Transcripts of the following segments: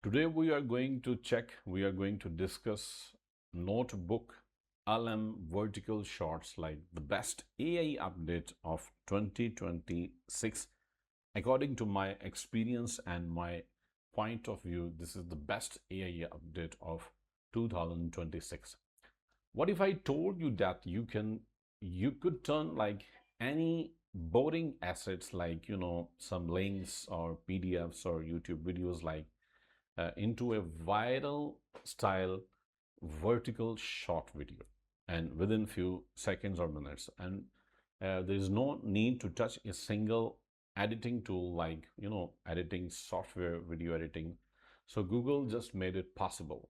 Today we are going to discuss Notebook LM vertical shots, like the best AI update of 2026. According to my experience and my point of view, this is the best AI update of 2026. What if I told you that you could turn like any boring assets, like some links or PDFs or YouTube videos, like into a viral style vertical short video, and within few seconds or minutes, and there is no need to touch a single editing tool, like editing software, video editing. So Google just made it possible,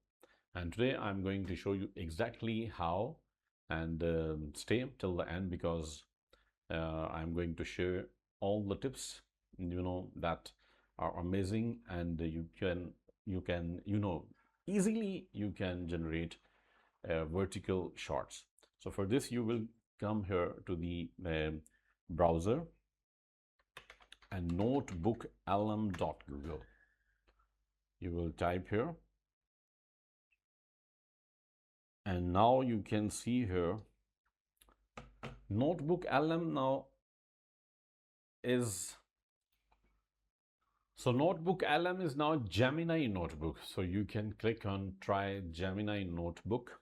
and today I'm going to show you exactly how. And stay till the end, because I'm going to share all the tips that are amazing, and you can easily you can generate vertical shots. So for this, you will come here to the browser and notebooklm.google. You will type here, and now you can see here Notebook LM now is so Notebook LM is now Gemini Notebook. So you can click on try Gemini Notebook.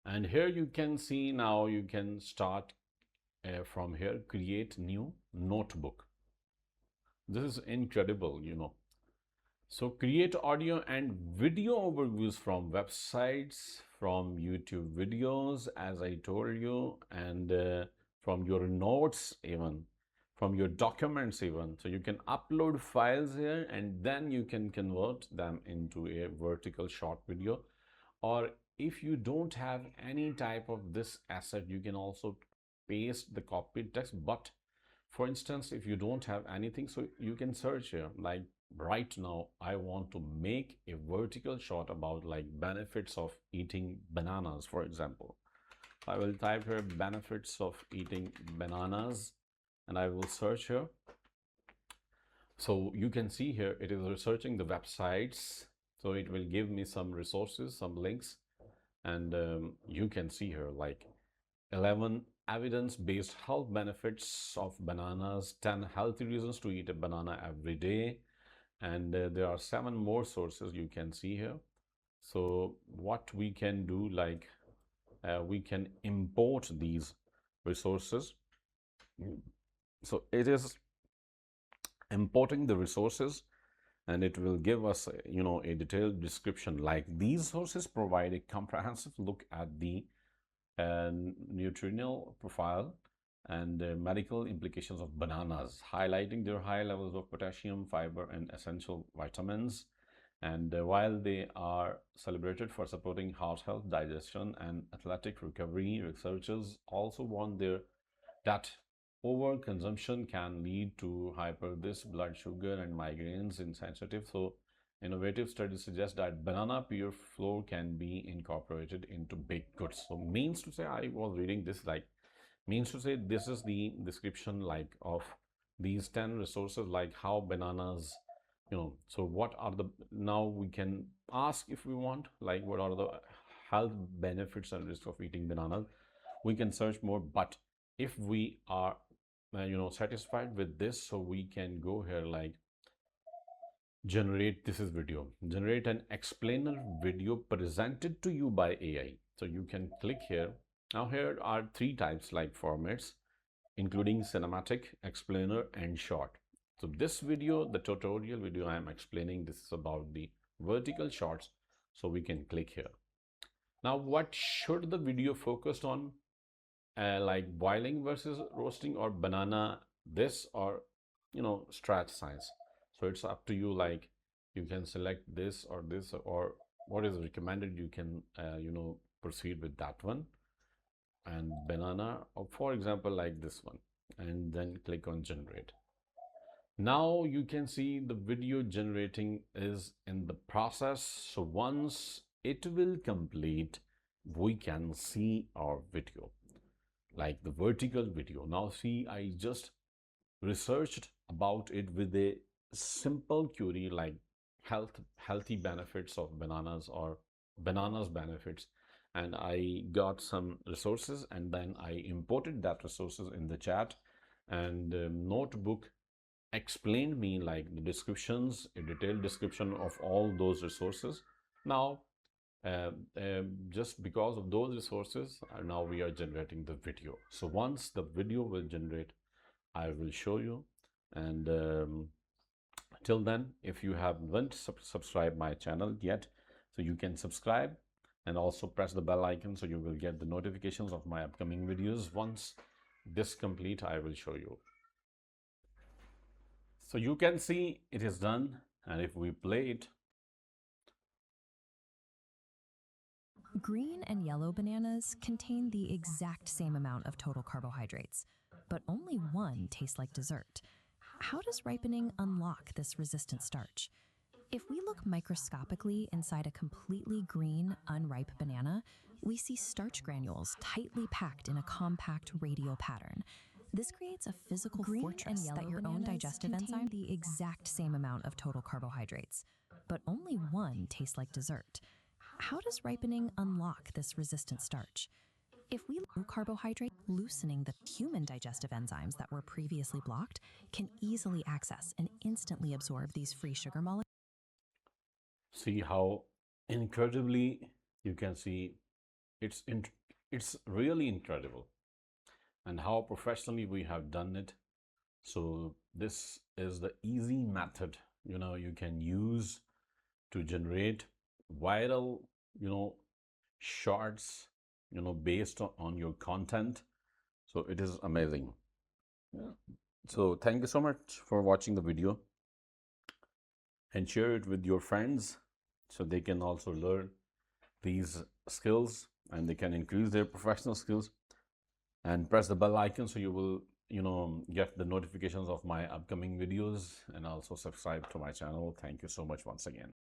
And here you can see, now you can start from here, create new notebook. This is incredible. So create audio and video overviews from websites, from YouTube videos, as I told you, and from your notes, even from your documents even. So you can upload files here, and then you can convert them into a vertical short video. Or if you don't have any type of this asset, you can also paste the copied text. But for instance, if you don't have anything, so you can search here, like right now I want to make a vertical shot about like benefits of eating bananas, for example. I will type here benefits of eating bananas, and I will search here. So you can see here it is researching the websites, so it will give me some resources, some links, and you can see here like 11 evidence-based health benefits of bananas, 10 healthy reasons to eat a banana every day, and there are 7 more sources you can see here. So what we can do, like we can import these resources. So it is importing the resources, and it will give us a detailed description. Like these sources provide a comprehensive look at the nutritional profile and medical implications of bananas, highlighting their high levels of potassium, fiber, and essential vitamins. And while they are celebrated for supporting heart health, digestion, and athletic recovery, researchers also warn that overconsumption can lead to hyperthis, blood sugar, and migraines in sensitive. So innovative studies suggest that banana peel flour can be incorporated into baked goods. So means to say, I was reading this, like means to say, this is the description like of these 10 resources, like how bananas, so what are the, now we can ask if we want, like what are the health benefits and risks of eating bananas. We can search more, but if we are satisfied with this, so we can go here, like generate, this is video, generate an explainer video presented to you by AI. So you can click here. Now here are 3 types like formats, including cinematic, explainer, and short. So this video, the tutorial video I am explaining, this is about the vertical shots. So we can click here. Now what should the video focus on? Like boiling versus roasting, or banana this, or stretch size. So it's up to you, like you can select this or this, or what is recommended, you can proceed with that one. And banana, or for example like this one, and then click on generate. Now you can see the video generating is in the process. So once it will complete, we can see our video, like the vertical video. Now see, I just researched about it with a simple query like healthy benefits of bananas or bananas benefits, and I got some resources and then I imported that resources in the chat, and Notebook explained me like the descriptions, a detailed description of all those resources. Now just because of those resources, now we are generating the video. So once the video will generate, I will show you. And till then, if you haven't subscribed my channel yet, so you can subscribe and also press the bell icon so you will get the notifications of my upcoming videos. Once this complete, I will show you. So you can see it is done, and if we play it, green and yellow bananas contain the exact same amount of total carbohydrates, but only one tastes like dessert. How does ripening unlock this resistant starch? If we look microscopically inside a completely green, unripe banana, we see starch granules tightly packed in a compact radial pattern. This creates a physical fortress that your own digestive enzyme the exact same amount of total carbohydrates, but only one tastes like dessert. How does ripening unlock this resistant starch? If we low carbohydrate, loosening the human digestive enzymes that were previously blocked can easily access and instantly absorb these free sugar molecules. see how incredibly you can see it's really incredible, and how professionally we have done it. So this is the easy method you can use to generate viral shorts based on your content. So it is amazing. Yeah. So thank you so much for watching the video, and share it with your friends so they can also learn these skills and they can increase their professional skills. And press the bell icon so you will get the notifications of my upcoming videos, and also subscribe to my channel. Thank you so much once again.